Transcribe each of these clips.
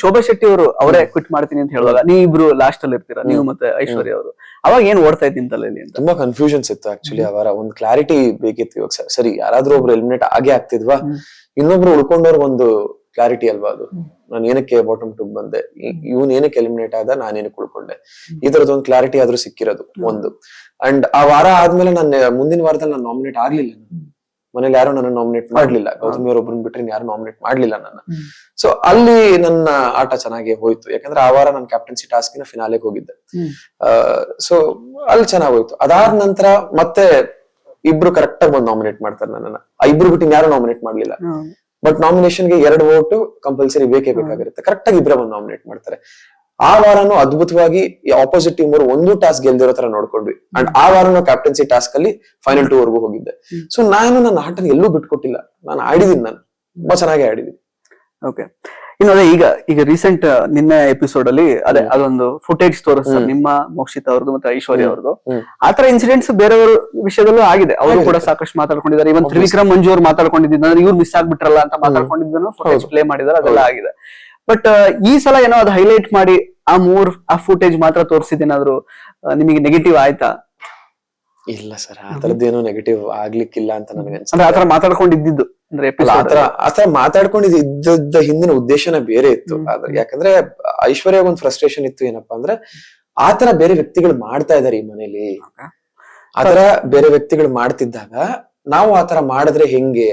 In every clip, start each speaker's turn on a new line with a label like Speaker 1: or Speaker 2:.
Speaker 1: ಶೋಭಾ ಶೆಟ್ಟಿ ಅವರು ಅವರೇ ಕ್ವಿಟ್ ಮಾಡ್ತೀನಿ ಅಂತ ಹೇಳುವಾಗ ನೀವಿಬ್ರು ಲಾಸ್ಟ್ ಅಲ್ಲಿ ಇರ್ತೀರಾ, ನೀವು ಮತ್ತೆ ಐಶ್ವರ್ಯ ಅವರು. ಅವಾಗ ಏನ್ ಓಡ್ತಾ ಇತ್ತು ನಿಮ್ ತಲೆಯಲ್ಲಿ ಅಂತ?
Speaker 2: ತುಂಬಾ ಕನ್ಫ್ಯೂಷನ್ಸ್ ಇತ್ತು ಆಕ್ಚುಲಿ. ಅವರ ಒಂದು ಕ್ಲಾರಿಟಿ ಬೇಕಿತ್ತು. ಇವಾಗ ಸರಿ ಯಾರಾದ್ರೂ ಒಬ್ರು ಎಲಿಮಿನೇಟ್ ಆಗೇ ಆಗ್ತಿದ್ವಾ, ಇನ್ನೊಬ್ರು ಉಳ್ಕೊಂಡವ್ರ ಒಂದು ಕ್ಲಾರಿಟಿ ಅಲ್ವಾ ಅದು. ನಾನು ಏನಕ್ಕೆ ಬಾಟಮ್ ಟು ಬಂದೆ, ಇವನ್ ಏನಕ್ಕೆ ಎಲಿಮಿನೇಟ್ ಆದ, ನಾನೇನಕ್ಕೆ ಉಳ್ಕೊಂಡೆ, ಈ ತರದ ಒಂದು ಕ್ಲಾರಿಟಿ ಆದ್ರೂ ಸಿಕ್ಕಿರೋದು ಒಂದು. ಅಂಡ್ ಆ ವಾರ ಆದ್ಮೇಲೆ ನಾನು ಮುಂದಿನ ವಾರದಲ್ಲಿ ನಾನು ನಾಮಿನೇಟ್ ಆಗ್ಲಿಲ್ಲ. ಮನೇಲಿ ಯಾರು ನನ್ನ ನಾಮಿನೇಟ್ ಮಾಡ್ಲಿಲ್ಲ, ಗೌತಮಿ ಅವ್ರೊಬ್ರನ್ನ ಬಿಟ್ರೆ ಯಾರು ನಾಮಿನೇಟ್ ಮಾಡ್ಲಿಲ್ಲ ನನ್ನ. ಸೊ ಅಲ್ಲಿ ನನ್ನ ಆಟ ಚೆನ್ನಾಗಿ ಹೋಯ್ತು, ಯಾಕಂದ್ರೆ ಆ ವಾರ ನಾನು ಕ್ಯಾಪ್ಟನ್ಸಿ ಟಾಸ್ಕಿನ ಫಿನಾಲೆಗೆ ಹೋಗಿದ್ದೆ. ಸೊ ಅಲ್ಲಿ ಚೆನ್ನಾಗ್ ಹೋಯ್ತು. ಅದಾದ ನಂತರ ಮತ್ತೆ ಇಬ್ರು ಕರೆಕ್ಟ್ ಆಗಿ ಬಂದು ನಾಮಿನೇಟ್ ಮಾಡ್ತಾರೆ ನನ್ನನ್ನ. ಆ ಇಬ್ರು ಬಿಟ್ಟು ಯಾರು ನಾಮಿನೇಟ್ ಮಾಡ್ಲಿಲ್ಲ. ಬಟ್ ನಾಮಿನೇಷನ್ಗೆ 2 ವೋಟು ಕಂಪಲ್ಸರಿ ಬೇಕೇ ಬೇಕಾಗಿರುತ್ತೆ. ಕರೆಕ್ಟ್ ಆಗಿ ಇಬ್ಬರೇ ಬಂದು ನಾಮಿನೇಟ್ ಮಾಡ್ತಾರೆ. ಆ ವಾರನು ಅದ್ಭುತವಾಗಿ ಆಪೋಸಿಟ್ ಟೀಮ್ ಅವರು ಒಂದು ಟಾಸ್ಕ್ ಗೆಲ್ದಿರೋ ತರ ನೋಡ್ಕೊಂಡ್ವಿ. ಅಂಡ್ ಆ ವಾರನು ಕ್ಯಾಪ್ಟನ್ಸಿ ಟಾಸ್ಕ್ ಅಲ್ಲಿ ಫೈನಲ್ 2 ವರೆಗೂ ಹೋಗಿದ್ದೆ. ಸೊ ನಾನು ನನ್ನ ಆಟನ ಎಲ್ಲೂ ಬಿಟ್ಕೊಟ್ಟಿಲ್ಲ, ನಾನು ಆಡಿದೀನಿ, ನಾನು ತುಂಬಾ ಚೆನ್ನಾಗಿ ಆಡಿದೀನಿ.
Speaker 1: ಓಕೆ, ಇನ್ನು ಅದೇ ಈಗ ರೀಸೆಂಟ್ ನಿನ್ನೆ ಎಪಿಸೋಡ್ ಅಲ್ಲಿ ಅದೊಂದು ಫುಟೇಜ್ ತೋರಿಸ್ತಾರೆ ನಿಮ್ಮ ಮೋಕ್ಷಿತಾ ಅವ್ರದ್ದು ಮತ್ತೆ ಐಶ್ವರ್ಯ ಅವ್ರದ್ದು. ಆತರ ಇನ್ಸಿಡೆಂಟ್ಸ್ ಬೇರೆಯವ್ರ ವಿಷಯದಲ್ಲೂ ಆಗಿದೆ. ಅವರು ಕೂಡ ಸಾಕಷ್ಟು ಮಾತಾಡ್ಕೊಂಡಿದ್ದಾರೆ. ಇವನ್ ತ್ರಿವಿಕ್ರಮ್ ಮಂಜು ಅವ್ರು ಮಾತಾಡ್ಕೊಂಡಿದ್ದಾರೆ, ಇವ್ರು ಮಿಸ್ ಆಗ್ಬಿಟ್ರಲ್ಲ ಅಂತ ಮಾತಾಡ್ಕೊಂಡಿದ್ದನ್ನು ಫುಟೇಜ್ ಪ್ಲೇ ಮಾಡಿದಾರೆ, ಅದೆಲ್ಲ ಆಗಿದೆ. ಬಟ್ ಈ ಸಲ ಏನೋ ಅದು ಹೈಲೈಟ್ ಮಾಡಿ ಆ ಫುಟೇಜ್ ಮಾತ್ರ ತೋರಿಸಿದೇನಾದ್ರು ನಿಮಗೆ ನೆಗೆಟಿವ್ ಆಯ್ತಾ?
Speaker 2: ಇಲ್ಲ ಸರ್, ಆ ತರದ್ದೇನೋ ನೆಗೆಟಿವ್ ಆಗ್ಲಿಕ್ಕಿಲ್ಲ ಅಂತ ನನಗೆ
Speaker 1: ಅನ್ಸುತ್ತೆ. ಆತರ ಮಾತಾಡ್ಕೊಂಡಿದ್ದು ಅಂದ್ರೆ
Speaker 2: ಆತರ ಮಾತಾಡ್ಕೊಂಡಿದ್ದ ಹಿಂದಿನ ಉದ್ದೇಶನ ಬೇರೆ ಇತ್ತು. ಯಾಕಂದ್ರೆ ಐಶ್ವರ್ಯ ಒಂದು ಫ್ರಸ್ಟ್ರೇಷನ್ ಇತ್ತು, ಏನಪ್ಪಾ ಅಂದ್ರೆ ಆತರ ಬೇರೆ ವ್ಯಕ್ತಿಗಳು ಮಾಡ್ತಾ ಇದಾರೆ ಈ ಮನೇಲಿ. ಆತರ ಬೇರೆ ವ್ಯಕ್ತಿಗಳು ಮಾಡ್ತಿದ್ದಾಗ ನಾವು ಆತರ ಮಾಡಿದ್ರೆ ಹೆಂಗೆ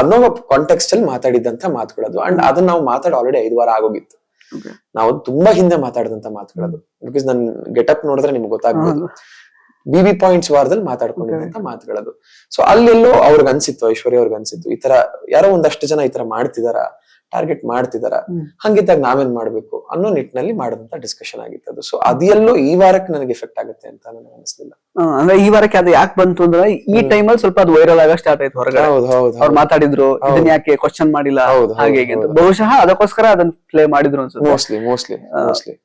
Speaker 2: ಅನ್ನೋ ಕಾಂಟೆಕ್ಸ್ಟ್ ಅಲ್ಲಿ ಮಾತಾಡಿದಂತ ಮಾತುಗಳದು. ಅಂಡ್ ಅದನ್ನ ನಾವು ಮಾತಾಡಿ ಆಲ್ರೆಡಿ 5 ವಾರ ಆಗೋಗಿತ್ತು. ನಾವು ತುಂಬಾ ಹಿಂದೆ ಮಾತಾಡಿದಂತ ಮಾತುಗಳದು. ಬಿಕಾಸ್ ನನ್ ಗೆಟಪ್ ನೋಡಿದ್ರೆ ನಿಮ್ಗೆ ಗೊತ್ತಾಗ್ಬೋದು. BB ಪಾಯಿಂಟ್ಸ್ ವಾರದಲ್ಲಿ ಮಾತಾಡ್ಕೊಂಡಿದ್ದಂತ ಮಾತುಗಳದು. ಸೊ ಅಲ್ಲೆಲ್ಲೋ ಅವ್ರಿಗೆ ಅನ್ಸಿತ್ತು, ಐಶ್ವರ್ಯ ಅವ್ರಿಗೆ ಅನ್ಸಿತ್ತು, ಈ ತರ ಯಾರೋ ಒಂದಷ್ಟು ಜನ ಈ ತರ ಮಾಡ್ತಿದಾರ, ಟಾರ್ಗೆಟ್ ಮಾಡ್ತಿದಾರ, ಹಂಗಿದ್ದಾಗ ನಾವೇನ್ ಮಾಡ್ಬೇಕು ಅನ್ನೋ ನಿಟ್ಟಿನಲ್ಲಿ ಮಾಡಿದಂತ ಡಿಸ್ಕಷನ್ ಆಗಿತ್ತು. ಸೊ ಅದೆಲ್ಲೋ ಈ ವಾರಕ್ಕೆ ನನಗೆ ಎಫೆಕ್ಟ್ ಆಗುತ್ತೆ ಅಂತ ನನಗೆ ಅನಿಸ್ಲಿಲ್ಲ.
Speaker 1: ಅಂದ್ರೆ ಈ ವಾರಕ್ಕೆ ಅದು ಯಾಕೆ ಬಂತು ಅಂದ್ರೆ ಈ ಟೈಮಲ್ಲಿ ಸ್ವಲ್ಪ ಅದು ವೈರಲ್ ಆಗ ಸ್ಟಾರ್ಟ್ ಆಯ್ತು ಹೊರಗಡೆ. ಅವ್ರು ಮಾತಾಡಿದ್ರು, ಇದನ್ನ ಯಾಕೆ ಕ್ವಶನ್ ಮಾಡಿಲ್ಲ ಹಾಗೆ ಬಹುಶಃ ಅದಕ್ಕೋಸ್ಕರ ಅದನ್ನ ಪ್ಲೇ ಮಾಡಿದ್ರು ಅನ್ಸುತ್ತೆ.
Speaker 2: ಮೋಸ್ಟ್ಲಿ